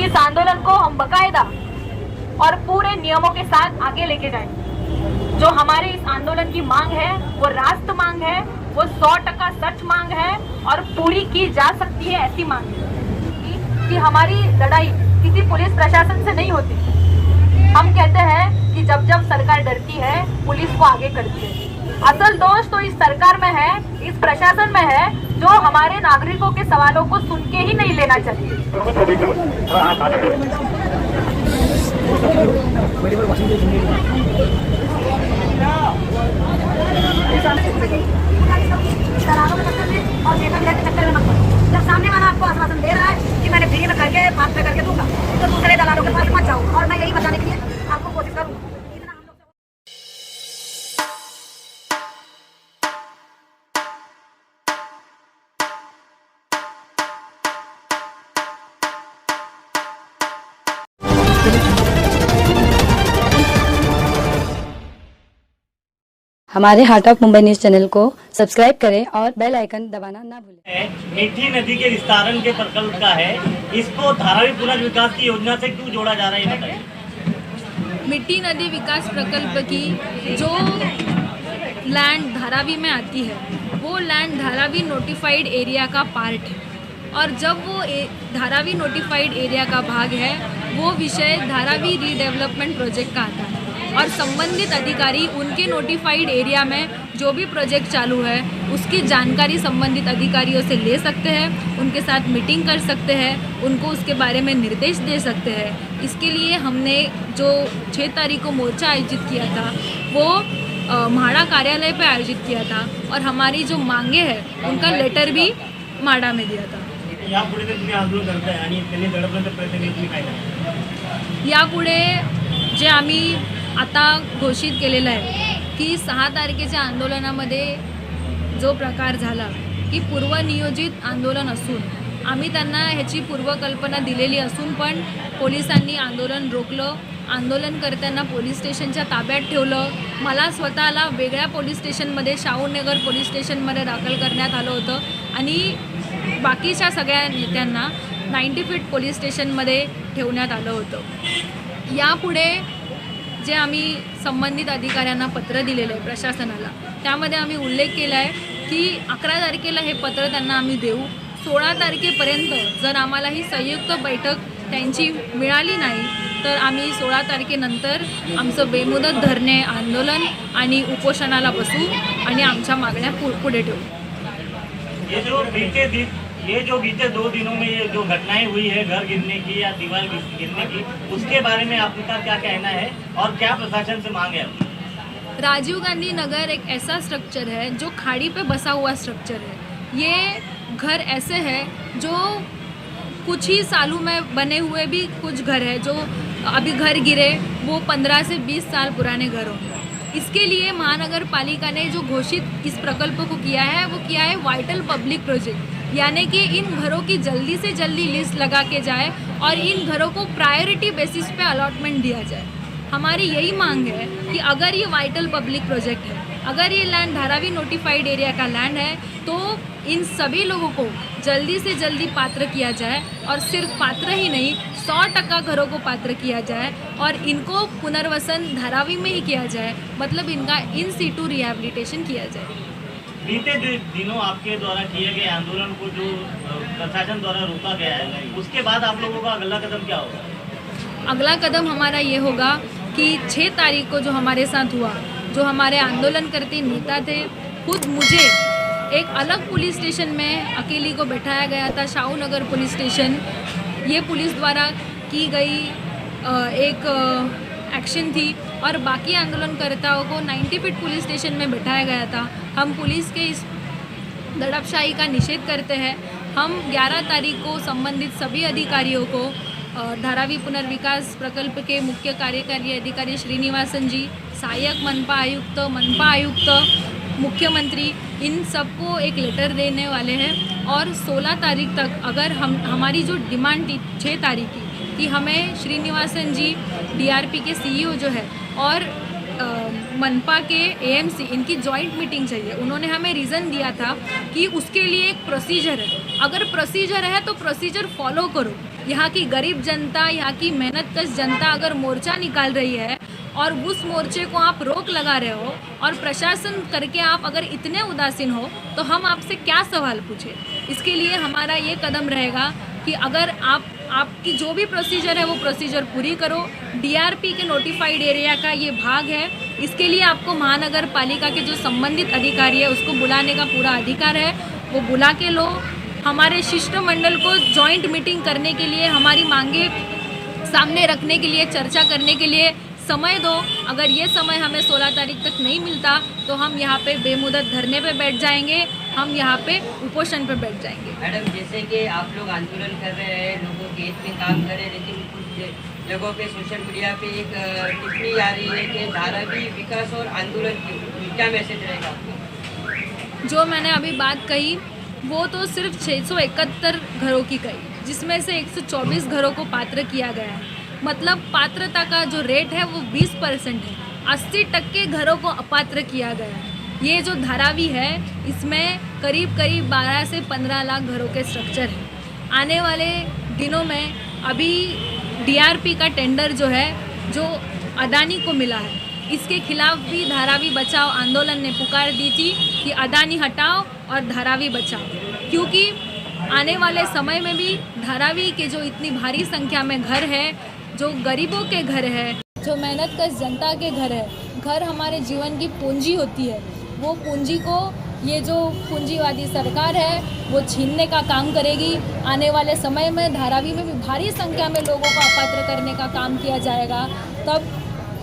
इस आंदोलन को हम बाकायदा और पूरे नियमों के साथ आगे लेके जाएंगे। जो हमारे इस आंदोलन की मांग है वो रास्त मांग है, वो 100% सच मांग है और पूरी की जा सकती है ऐसी मांग है कि हमारी लड़ाई किसी पुलिस प्रशासन से नहीं होती। हम कहते हैं कि जब जब सरकार डरती है पुलिस को आगे करती है। असल दोष तो इस सरकार में है, इस प्रशासन में है, जो हमारे नागरिकों के सवालों को सुन के ही नहीं लेना चाहिए। जब सामने वाला आपको आश्वासन दे रहा है कि मैंने फ्री में करके पास पे करके दूंगा, तो दूसरे दलालों के पास मत जाओ। और मैं यही बताने के लिए आपको कोशिश करूँ। हमारे heart of Mumbai news channel को सब्सक्राइब करें और बेल आइकन दबाना ना भूलें। मीठी नदी के विस्तारण के प्रकल्प का है, इसको धारावी पुनर्विकास की योजना से क्यों जोड़ा जा रहा है, ये बताइए। मिट्टी नदी विकास प्रकल्प की जो लैंड धारावी में आती है वो लैंड धारावी नोटिफाइड एरिया का पार्ट है, और जब वो धारावी नोटिफाइड एरिया का भाग है वो विषय धारावी रीडेवलपमेंट प्रोजेक्ट का आता है, और संबंधित अधिकारी उनके नोटिफाइड एरिया में जो भी प्रोजेक्ट चालू है उसकी जानकारी संबंधित अधिकारियों से ले सकते हैं, उनके साथ मीटिंग कर सकते हैं, उनको उसके बारे में निर्देश दे सकते हैं। इसके लिए हमने जो 6 तारीख को मोर्चा आयोजित किया था वो म्हाडा कार्यालय पे आयोजित किया था, और हमारी जो मांगे हैं उनका लेटर भी म्हाडा में दिया था। यापुढे तुम्ही आंदोलन करताय आणि त्यांनी दडपण्याचा प्रयत्न केला, तुम्ही काय करताय? यापुढे जे आम्ही आता घोषित केलेलं आहे की 6 तारखेच्या आंदोलनामध्ये जो प्रकार झाला की पूर्वनियोजित आंदोलन असून आम्ही त्यांना ह्याची पूर्वकल्पना दिलेली असून पण पोलिसांनी आंदोलन रोखलं, आंदोलनकर्त्यांना पोलीस स्टेशनच्या ताब्यात ठेवलं। मला स्वतःला वेगळ्या पोलीस स्टेशनमध्ये शाहूनगर पोलीस स्टेशनमध्ये दाखल करण्यात आलं होतं आणि बाकीच्या सगळ्या नेत्यांना 90 फीट पोलीस स्टेशनमध्ये ठेवण्यात आलं होतं। यापुढे जे आम्ही संबंधित अधिकाऱ्यांना पत्र दिलेलं आहे प्रशासनाला, त्यामध्ये आम्ही उल्लेख केला आहे की 11 तारखेला हे पत्र त्यांना आम्ही देऊ। 16 तारखेपर्यंत जर आम्हाला ही संयुक्त बैठक त्यांची मिळाली नाही तर आम्ही 16 तारखेनंतर आमचं बेमुदत धरणे आंदोलन आणि उपोषणाला बसू आणि आमच्या मागण्या पुढे ठेवू। ये जो बीते 2 दिनों में ये जो घटनाएं हुई है घर गिरने की या दीवार गिरने की, उसके बारे में आपका क्या कहना है और क्या प्रशासन से मांग है? राजीव गांधी नगर एक ऐसा स्ट्रक्चर है जो खाड़ी पे बसा हुआ स्ट्रक्चर है। ये घर ऐसे हैं जो कुछ ही सालों में बने हुए भी कुछ घर है, जो अभी घर गिरे वो 15 से 20 साल पुराने घर होंगे। इसके लिए महानगर पालिका ने जो घोषित इस प्रकल्प को किया है वो किया है वाइटल पब्लिक प्रोजेक्ट, यानी कि इन घरों की जल्दी से जल्दी लिस्ट लगा के जाए और इन घरों को प्रायोरिटी बेसिस पे अलॉटमेंट दिया जाए। हमारी यही मांग है कि अगर ये वाइटल पब्लिक प्रोजेक्ट है, अगर ये लैंड धारावी नोटिफाइड एरिया का लैंड है, तो इन सभी लोगों को जल्दी से जल्दी पात्र किया जाए, और सिर्फ पात्र ही नहीं 100% घरों को पात्र किया जाए और इनको पुनर्वसन धारावी में ही किया जाए, मतलब इनका इन सीटू रिहैबिलिटेशन किया जाए। बीते दिनों आपके द्वारा किए गए आंदोलन को जो प्रशासन द्वारा रोका गया है, उसके बाद आप लोगों का अगला कदम क्या होगा? अगला कदम हमारा ये होगा कि 6 तारीख को जो हमारे साथ हुआ, जो हमारे आंदोलनकर्ता नेता थे, खुद मुझे एक अलग पुलिस स्टेशन में अकेली को बैठाया गया था, शाहूनगर पुलिस स्टेशन। ये पुलिस द्वारा की गई एक एक्शन थी, और बाकी आंदोलनकर्ताओं को 90 फीट पुलिस स्टेशन में बैठाया गया था। हम पुलिस के इस दड़पशाही का निषेध करते हैं। हम 11 तारीख को संबंधित सभी अधिकारियों को धारावी पुनर्विकास प्रकल्प के मुख्य कार्यकारी अधिकारी श्रीनिवासन जी, सहायक मनपा आयुक्त, मुख्यमंत्री, इन सबको एक लेटर देने वाले हैं। और 16 तारीख तक अगर हमारी जो डिमांड थी 6 तारीख की कि हमें श्रीनिवासन जी DRP के CEO जो है और मनपा के AMC इनकी जॉइंट मीटिंग चाहिए। उन्होंने हमें रीज़न दिया था कि उसके लिए एक प्रोसीजर है, अगर प्रोसीजर है तो प्रोसीजर फॉलो करो। यहाँ की गरीब जनता, यहाँ की मेहनतकश जनता अगर मोर्चा निकाल रही है और उस मोर्चे को आप रोक लगा रहे हो और प्रशासन करके आप अगर इतने उदासीन हो तो हम आपसे क्या सवाल पूछे। इसके लिए हमारा ये कदम रहेगा कि अगर आपकी जो भी प्रोसीजर है वो प्रोसीजर पूरी करो। डीआरपी के नोटिफाइड एरिया का ये भाग है, इसके लिए आपको महानगर पालिका के जो संबंधित अधिकारी है उसको बुलाने का पूरा अधिकार है, वो बुला के लो। हमारे शिष्टमंडल को जॉइंट मीटिंग करने के लिए, हमारी मांगे सामने रखने के लिए, चर्चा करने के लिए समय दो। अगर ये समय हमें 16 तारीख तक नहीं मिलता तो हम यहाँ पे बेमुदत धरने पे बैठ जाएंगे, हम यहाँ पे उपोषण पे बैठ जाएंगे। मैडम, जैसे कि आप लोग आंदोलन कर रहे हैं, लोगों के हित में काम कर रहे हैं, लेकिन कुछ जगहों पे सोशल मीडिया पे एक टिप्पणी आ रही है कि धारावी विकास और आंदोलन की क्या मैसेज रहेगा आपको? जो मैंने अभी बात कही वो तो सिर्फ 671 घरों की कही, जिसमें से 124 घरों को पात्र किया गया है। मतलब पात्रता का जो रेट है वो 20% है, 80% घरों को अपात्र किया गया है। ये जो धारावी है इसमें करीब 12 से 15 लाख घरों के स्ट्रक्चर हैं। आने वाले दिनों में अभी डीआरपी का टेंडर जो है, जो अदानी को मिला है, इसके खिलाफ भी धारावी बचाओ आंदोलन ने पुकार दी थी कि अदानी हटाओ और धारावी बचाओ, क्योंकि आने वाले समय में भी धारावी के जो इतनी भारी संख्या में घर है, जो गरीबों के घर है, जो मेहनतकश जनता के घर है, घर हमारे जीवन की पूंजी होती है, वो पूंजी को ये जो पूंजीवादी सरकार है वो छीनने का काम करेगी। आने वाले समय में धारावी में भी भारी संख्या में लोगों को अपात्र करने का काम किया जाएगा।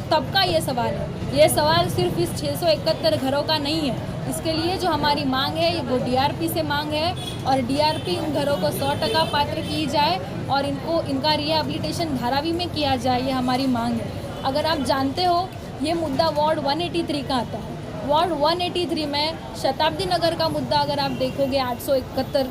तब का ये सवाल है। ये सवाल सिर्फ इस 671 घरों का नहीं है। इसके लिए जो हमारी मांग है वो डीआरपी से मांग है, और डीआरपी इन घरों को 100% पात्र की जाए और इनका रिहेबिलिटेशन धारावी में किया जाए, ये हमारी मांग है। अगर आप जानते हो ये मुद्दा वार्ड 183 का आता है। वार्ड 183 में शताब्दी नगर का मुद्दा अगर आप देखोगे 871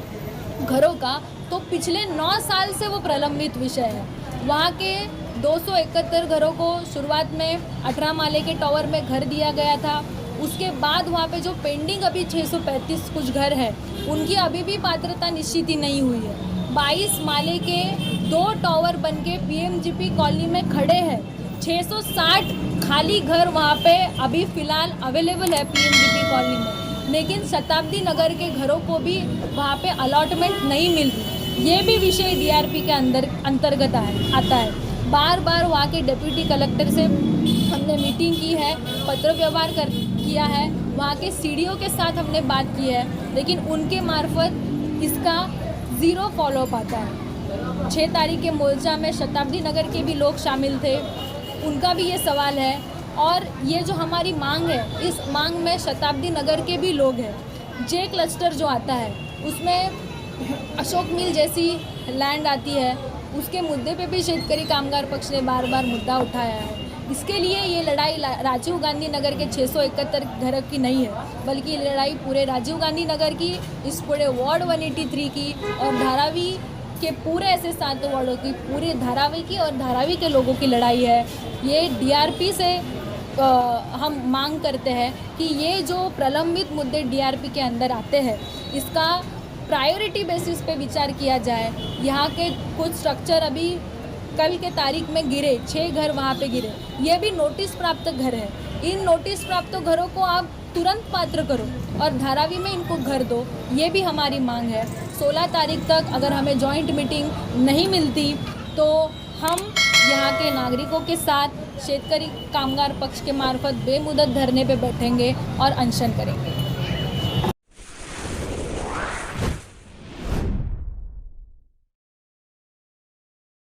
घरों का, तो पिछले 9 साल से वो प्रलंबित विषय है। वहाँ के 271 घरों को शुरुआत में 18 माले के टावर में घर दिया गया था। उसके बाद वहाँ पे जो पेंडिंग अभी 635 कुछ घर है, उनकी अभी भी पात्रता निश्चित ही नहीं हुई है। 22 माले के 2 टावर बनके पीएमजीपी कॉलोनी में खड़े हैं। 660 खाली घर वहाँ पे अभी फ़िलहाल अवेलेबल है पीएमजीपी कॉलोनी में, लेकिन शताब्दी नगर के घरों को भी वहाँ पे अलॉटमेंट नहीं मिल रही। ये भी विषय डीआरपी के अंतर्गत आता है। बार बार वहाँ के डिप्टी कलेक्टर से हमने मीटिंग की है, पत्र व्यवहार किया है, वहाँ के सीडीओ के साथ हमने बात की है, लेकिन उनके मार्फत इसका ज़ीरो फॉलोअप आता है। 6 तारीख के मोर्चा में शताब्दी नगर के भी लोग शामिल थे, उनका भी ये सवाल है। और ये जो हमारी मांग है, इस मांग में शताब्दी नगर के भी लोग हैं। जे क्लस्टर जो आता है उसमें अशोक मिल जैसी लैंड आती है, उसके मुद्दे पे भी शेतकरी कामगार पक्ष ने बार बार मुद्दा उठाया है। इसके लिए ये लड़ाई राजीव गांधी नगर के 671 घर की नहीं है, बल्कि ये लड़ाई पूरे राजीव गांधी नगर की, इस पूरे वार्ड 183 की और धारावी के पूरे ऐसे 7 वार्डों की, पूरे धारावी की और धारावी के लोगों की लड़ाई है। ये डीआरपी से हम मांग करते हैं कि ये जो प्रलंबित मुद्दे डीआरपी के अंदर आते हैं, इसका प्रायोरिटी बेसिस पे विचार किया जाए। यहाँ के कुछ स्ट्रक्चर अभी कल के तारीख में गिरे, 6 घर वहाँ पे गिरे, ये भी नोटिस प्राप्त घर है। इन नोटिस प्राप्त घरों को आप तुरंत पात्र करो और धारावी में इनको घर दो, ये भी हमारी मांग है। 16 तारीख तक अगर हमें जॉइंट मीटिंग नहीं मिलती तो हम यहाँ के नागरिकों के साथ शेतकरी कामगार पक्ष के मार्फत बेमुदत धरने पे बैठेंगे और अनशन करेंगे।